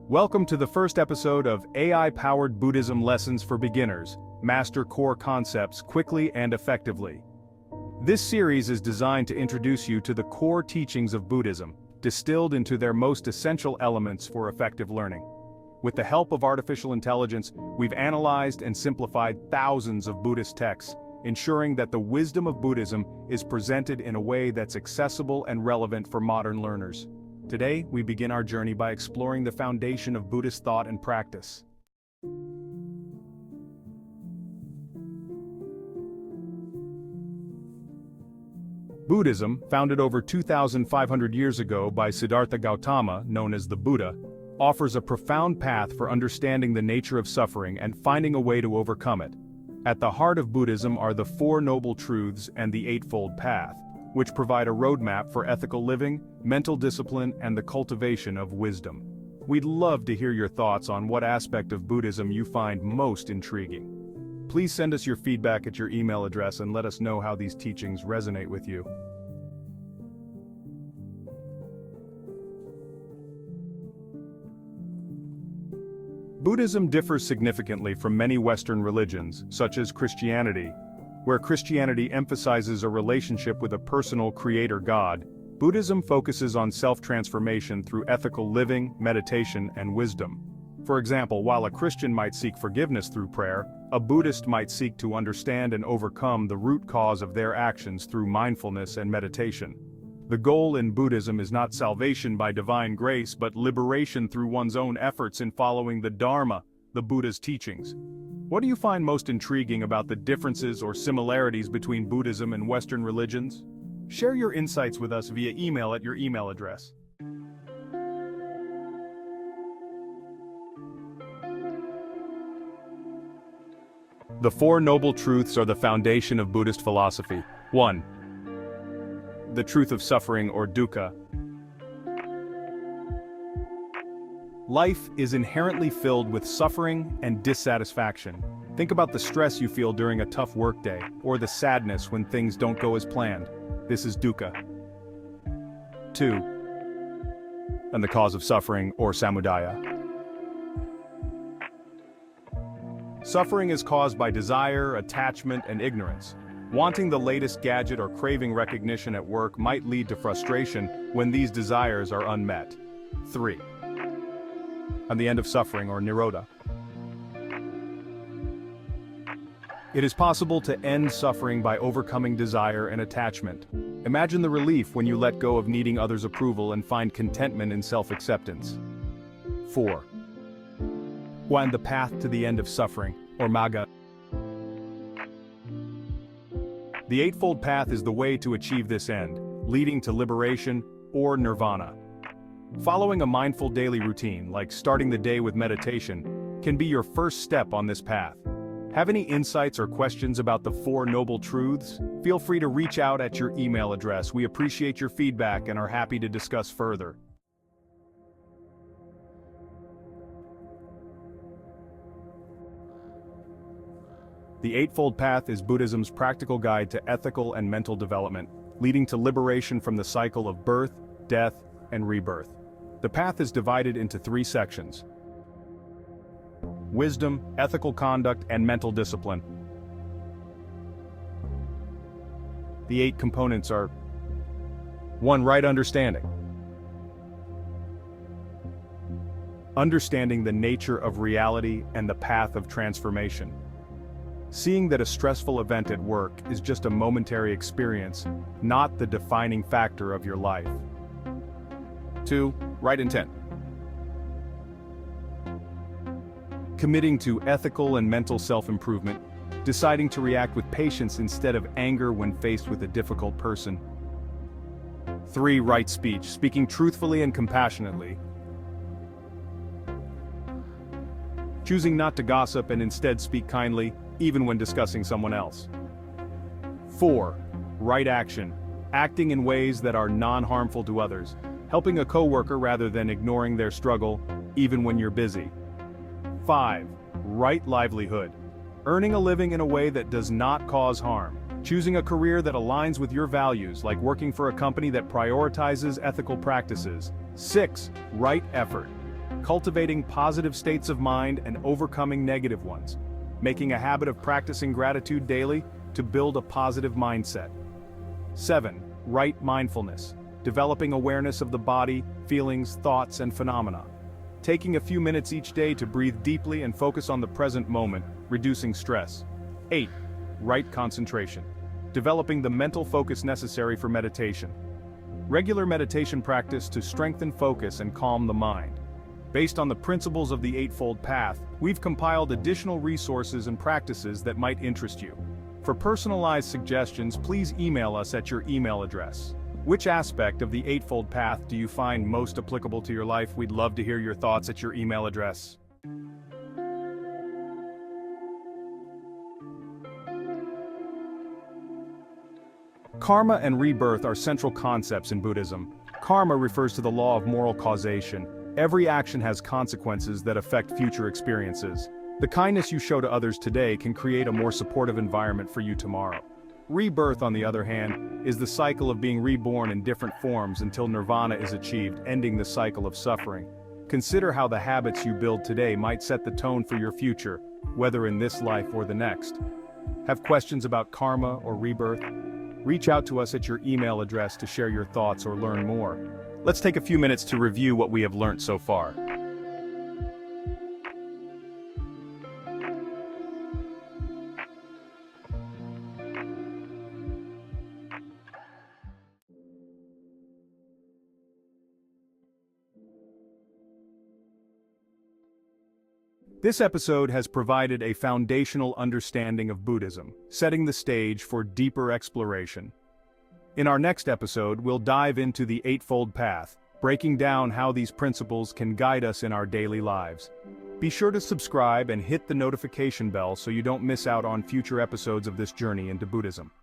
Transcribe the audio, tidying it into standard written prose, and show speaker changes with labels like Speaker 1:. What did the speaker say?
Speaker 1: Welcome to the first episode of AI-powered Buddhism Lessons for Beginners, Master Core Concepts Quickly and Effectively. This series is designed to introduce you to the core teachings of Buddhism, distilled into their most essential elements for effective learning. With the help of artificial intelligence, we've analyzed and simplified thousands of Buddhist texts, ensuring that the wisdom of Buddhism is presented in a way that's accessible and relevant for modern learners. Today, we begin our journey by exploring the foundation of Buddhist thought and practice. Buddhism, founded over 2,500 years ago by Siddhartha Gautama, known as the Buddha, offers a profound path for understanding the nature of suffering and finding a way to overcome it. At the heart of Buddhism are the Four Noble Truths and the Eightfold Path, which provide a roadmap for ethical living, mental discipline, and the cultivation of wisdom. We'd love to hear your thoughts on what aspect of Buddhism you find most intriguing. Please send us your feedback at your email address and let us know how these teachings resonate with you. Buddhism differs significantly from many Western religions, such as Christianity. Where Christianity emphasizes a relationship with a personal creator God, Buddhism focuses on self-transformation through ethical living, meditation, and wisdom. For example, while a Christian might seek forgiveness through prayer, a Buddhist might seek to understand and overcome the root cause of their actions through mindfulness and meditation. The goal in Buddhism is not salvation by divine grace but liberation through one's own efforts in following the Dharma, the Buddha's teachings. What do you find most intriguing about the differences or similarities between Buddhism and Western religions? Share your insights with us via email at your email address. The Four Noble Truths are the foundation of Buddhist philosophy. 1. The truth of suffering or dukkha. Life is inherently filled with suffering and dissatisfaction. Think about the stress you feel during a tough workday, or the sadness when things don't go as planned. This is dukkha. 2. And the cause of suffering, or samudaya. Suffering is caused by desire, attachment, and ignorance. Wanting the latest gadget or craving recognition at work might lead to frustration when these desires are unmet. 3. And the end of suffering, or nirodha. It is possible to end suffering by overcoming desire and attachment. Imagine the relief when you let go of needing others' approval and find contentment in self-acceptance. 4. And the path to the end of suffering, or magga. The Eightfold Path is the way to achieve this end, leading to liberation or nirvana. Following a mindful daily routine, like starting the day with meditation, can be your first step on this path. Have any insights or questions about the Four Noble Truths? Feel free to reach out at your email address. We appreciate your feedback and are happy to discuss further. The Eightfold Path is Buddhism's practical guide to ethical and mental development, leading to liberation from the cycle of birth, death, and rebirth. The path is divided into 3 sections: wisdom, ethical conduct, and mental discipline. The 8 components are: 1. Right understanding. Understanding the nature of reality and the path of transformation. Seeing that a stressful event at work is just a momentary experience, not the defining factor of your life. 2. Right intent. Committing to ethical and mental self-improvement, deciding to react with patience instead of anger when faced with a difficult person. 3. Right speech, speaking truthfully and compassionately. Choosing not to gossip and instead speak kindly, even when discussing someone else. 4. Right action, acting in ways that are non-harmful to others, helping a coworker rather than ignoring their struggle, even when you're busy. 5. Right livelihood, earning a living in a way that does not cause harm, choosing a career that aligns with your values, like working for a company that prioritizes ethical practices. 6. Right effort, cultivating positive states of mind and overcoming negative ones, making a habit of practicing gratitude daily to build a positive mindset. 7. Right mindfulness, developing awareness of the body, feelings, thoughts, and phenomena. Taking a few minutes each day to breathe deeply and focus on the present moment, reducing stress. 8. Right concentration, developing the mental focus necessary for meditation. Regular meditation practice to strengthen focus and calm the mind. Based on the principles of the Eightfold Path, we've compiled additional resources and practices that might interest you. For personalized suggestions, please email us at your email address. Which aspect of the Eightfold Path do you find most applicable to your life? We'd love to hear your thoughts at your email address. Karma and rebirth are central concepts in Buddhism. Karma refers to the law of moral causation. Every action has consequences that affect future experiences. The kindness you show to others today can create a more supportive environment for you tomorrow. Rebirth, on the other hand, is the cycle of being reborn in different forms until nirvana is achieved, ending the cycle of suffering. Consider how the habits you build today might set the tone for your future, whether in this life or the next. Have questions about karma or rebirth? Reach out to us at your email address to share your thoughts or learn more. Let's take a few minutes to review what we have learned so far. This episode has provided a foundational understanding of Buddhism, setting the stage for deeper exploration. In our next episode, we'll dive into the Eightfold Path, breaking down how these principles can guide us in our daily lives. Be sure to subscribe and hit the notification bell so you don't miss out on future episodes of this journey into Buddhism.